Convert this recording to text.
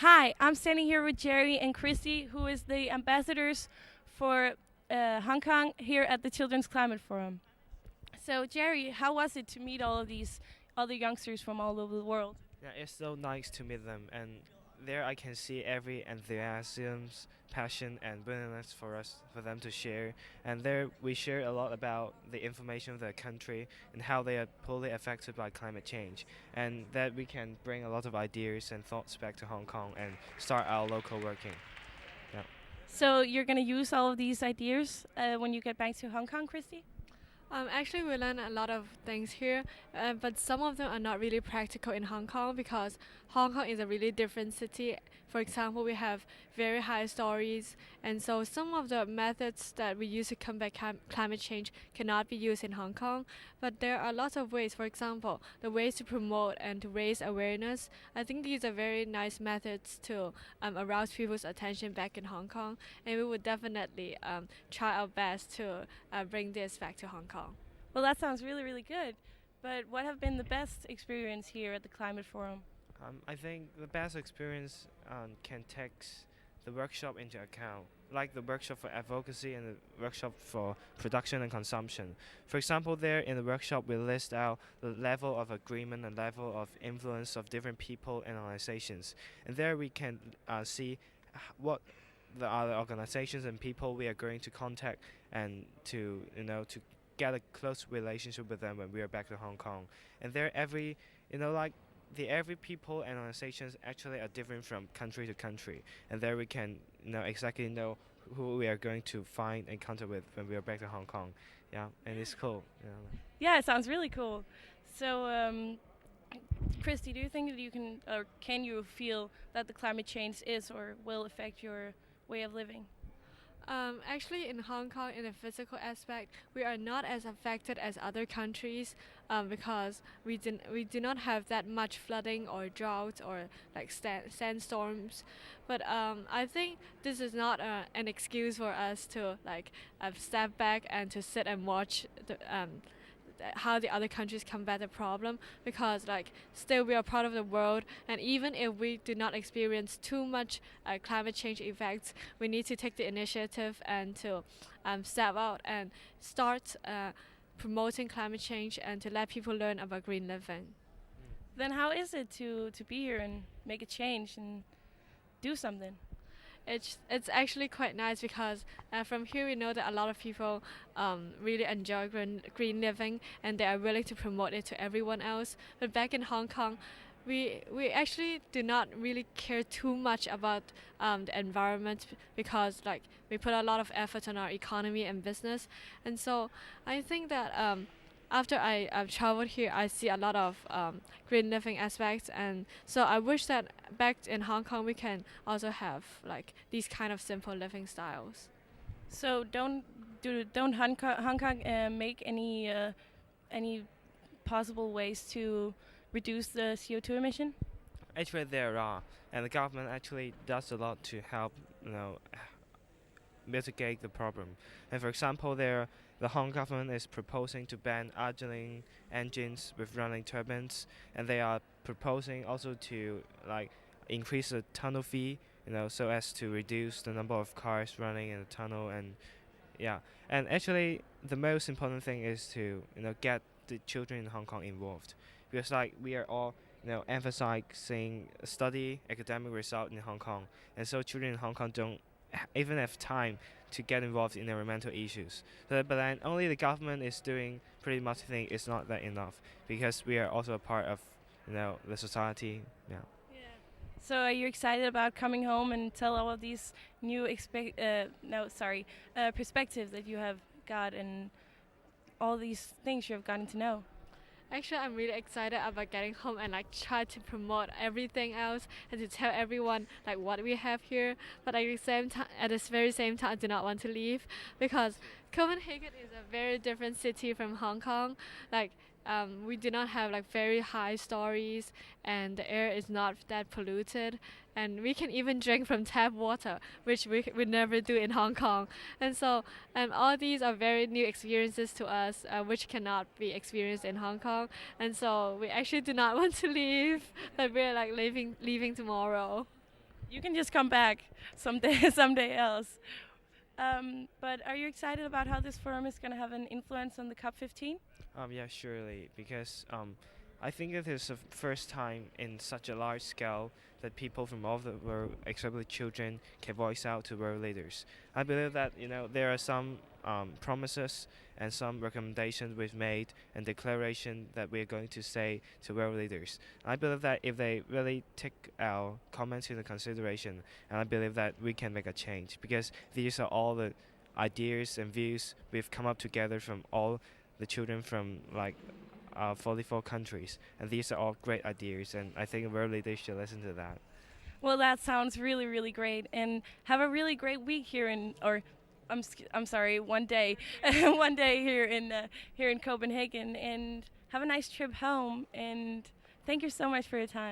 Hi, I'm standing here with Jerry and Christy, who is the ambassadors for Hong Kong here at the Children's Climate Forum. So, Jerry, how was it to meet all of these other youngsters from all over the world? Yeah, it's so nice to meet them, and there I can see every enthusiasm, passion, and willingness for them to share. And there we share a lot about the information of their country and how they are poorly affected by climate change, and that we can bring a lot of ideas and thoughts back to Hong Kong and start our local working. Yeah. So, you're going to use all of these ideas when you get back to Hong Kong, Christy? Actually, we learn a lot of things here, but some of them are not really practical in Hong Kong because Hong Kong is a really different city. For example, we have very high stories, and so some of the methods that we use to combat climate change cannot be used in Hong Kong. But there are lots of ways. For example, the ways to promote and to raise awareness. I think these are very nice methods to arouse people's attention back in Hong Kong, and we would definitely try our best to bring this back to Hong Kong. Well, that sounds really, really good. But what have been the best experience here at the Climate Forum? I think the best experience can take the workshop into account, like the workshop for advocacy and the workshop for production and consumption. For example, there in the workshop, we list out the level of agreement and level of influence of different people and organizations. And there we can see what the other organizations and people we are going to contact and to get a close relationship with them when we are back to Hong Kong. And there every like the every people and organizations actually are different from country to country, and there we can exactly know who we are going to find and contact with when we are back to Hong Kong. Yeah, and it's cool. Yeah, it sounds really cool. So, Christy, do you think that you can, or can you feel that the climate change is or will affect your way of living? Actually, in Hong Kong, in the physical aspect, we are not as affected as other countries because we do not have that much flooding or drought or like sandstorms. But I think this is not an excuse for us to like step back and to sit and watch how the other countries combat the problem, because like still we are part of the world, and even if we do not experience too much climate change effects, we need to take the initiative and to step out and start promoting climate change and to let people learn about green living. Then how is it to be here and make a change and do something? It's actually quite nice because from here we know that a lot of people really enjoy green living and they are willing to promote it to everyone else. But back in Hong Kong, we actually do not really care too much about the environment because like we put a lot of effort on our economy and business, and so I think that after I traveled here, I see a lot of green living aspects, and so I wish that back in Hong Kong we can also have like these kind of simple living styles. So don't Hong Kong make any possible ways to reduce the CO2 emission? Actually, there are, and the government actually does a lot to help mitigate the problem. And for example, the Hong government is proposing to ban idling engines with running turbines, and they are proposing also to like increase the tunnel fee, so as to reduce the number of cars running in the tunnel. And yeah, and actually the most important thing is to get the children in Hong Kong involved, because like we are all emphasizing study academic result in Hong Kong, and so children in Hong Kong don't even have time to get involved in environmental issues. But then only the government is doing pretty much think it's not that enough, because we are also a part of the society. Yeah. So are you excited about coming home and tell all of these new perspectives that you have got and all these things you have gotten to know? Actually, I'm really excited about getting home and like try to promote everything else and to tell everyone like what we have here. But at this very same time, I do not want to leave because Copenhagen is a very different city from Hong Kong. Like we do not have like very high stories, and the air is not that polluted, and we can even drink from tap water, which we would never do in Hong Kong. And so all these are very new experiences to us, which cannot be experienced in Hong Kong. And so we actually do not want to leave, but we're like leaving tomorrow. You can just come back someday, someday else. But are you excited about how this forum is going to have an influence on the COP15? Yeah, surely, because I think it is the first time in such a large scale that people from all the world, especially children, can voice out to world leaders. I believe that there are some promises and some recommendations we've made and declaration that we're going to say to world leaders. I believe that if they really take our comments into consideration, and I believe that we can make a change because these are all the ideas and views we've come up together from all the children from 44 countries, and these are all great ideas, and I think world leaders should listen to that. Well, that sounds really, really great, and have a really great week here in, or I'm sorry, one day, one day here in Copenhagen, and have a nice trip home. And thank you so much for your time.